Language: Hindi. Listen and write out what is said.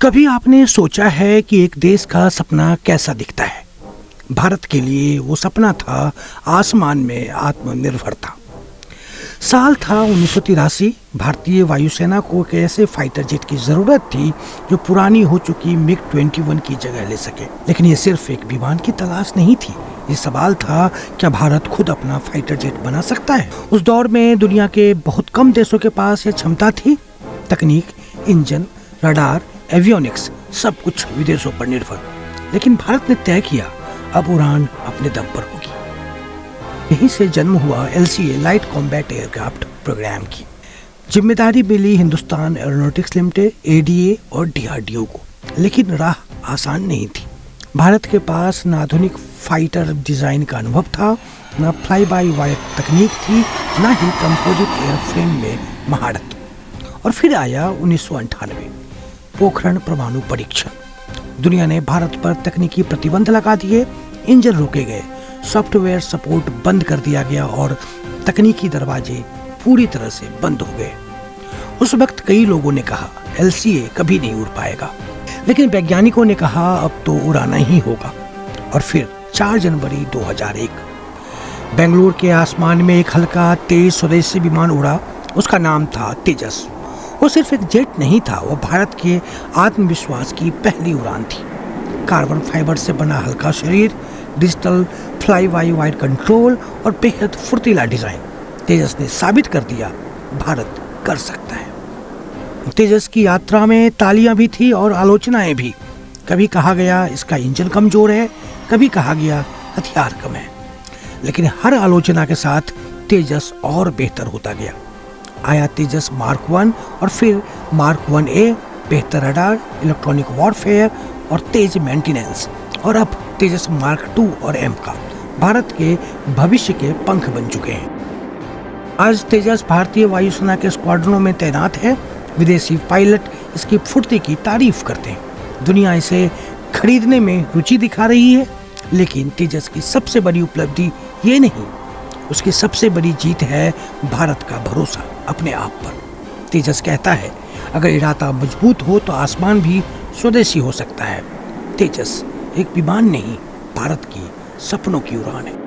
कभी आपने सोचा है कि एक देश का सपना कैसा दिखता है? भारत के लिए वो सपना था आसमान में आत्मनिर्भरता। साल था 1983। भारतीय वायुसेना को एक ऐसे फाइटर जेट की जरूरत थी जो पुरानी हो चुकी MiG-21 की जगह ले सके। लेकिन ये सिर्फ एक विमान की तलाश नहीं थी, ये सवाल था क्या भारत खुद अपना फाइटर जेट बना सकता है? उस दौर में दुनिया के बहुत कम देशों के पास ये क्षमता थी। तकनीक, इंजन, रडार, एवियोनिक्स, सब कुछ विदेशों पर निर्भर। लेकिन भारत ने तय किया अब उड़ान अपने दम पर होगी। यहीं से जन्म हुआ LCA light combat aircraft programme की। जिम्मेदारी मिली हिंदुस्तान एरोनॉटिक्स लिमिटेड, ADA और DRDO को। लेकिन राह आसान नहीं थी। भारत के पास न आधुनिक फाइटर डिजाइन का अनुभव था, न फ्लाई बाय वायर तकनीक थी, न ही कंपोजिट एयरफ्रेम में महारत। और फिर आया 1998 पोखरण परमाणु परीक्षण। दुनिया ने भारत पर तकनीकी प्रतिबंध लगा दिए, इंजन रोके गए, सॉफ्टवेयर सपोर्ट बंद कर दिया गया और तकनीकी दरवाजे पूरी तरह से बंद हो गए। उस वक्त कई लोगों ने कहा LCA कभी नहीं उड़ पाएगा, लेकिन वैज्ञानिकों ने कहा अब तो उड़ाना ही होगा। और फिर 4 जनवरी 2001 बेंगलुरु के आसमान में एक हल्का तेज स्वदेशी विमान उड़ा। उसका नाम था तेजस। वो सिर्फ एक जेट नहीं था, वो भारत के आत्मविश्वास की पहली उड़ान थी। कार्बन फाइबर से बना हल्का शरीर, digital fly by wire control और बेहद फुर्तीला डिजाइन। तेजस ने साबित कर दिया भारत कर सकता है। तेजस की यात्रा में तालियां भी थी और आलोचनाएं भी। कभी कहा गया इसका इंजन कमजोर है, कभी कहा गया हथियार कम है। लेकिन हर आलोचना के साथ तेजस और बेहतर होता गया। आया तेजस मार्क 1 और फिर मार्क 1A, बेहतर रडार, इलेक्ट्रॉनिक वॉरफेयर और तेज मेंटेनेंस। और अब तेजस मार्क 2 और M का भारत के भविष्य के पंख बन चुके हैं। आज तेजस भारतीय वायुसेना के स्क्वाड्रनों में तैनात है। विदेशी पायलट इसकी फुर्ती की तारीफ करते हैं। दुनिया इसे खरीदने में रुचि दिखा रही है। लेकिन तेजस की सबसे बड़ी उपलब्धि ये नहीं, उसकी सबसे बड़ी जीत है भारत का भरोसा अपने आप पर। तेजस कहता है अगर इरादा मजबूत हो तो आसमान भी स्वदेशी हो सकता है। तेजस एक विमान नहीं, भारत की सपनों की उड़ान है।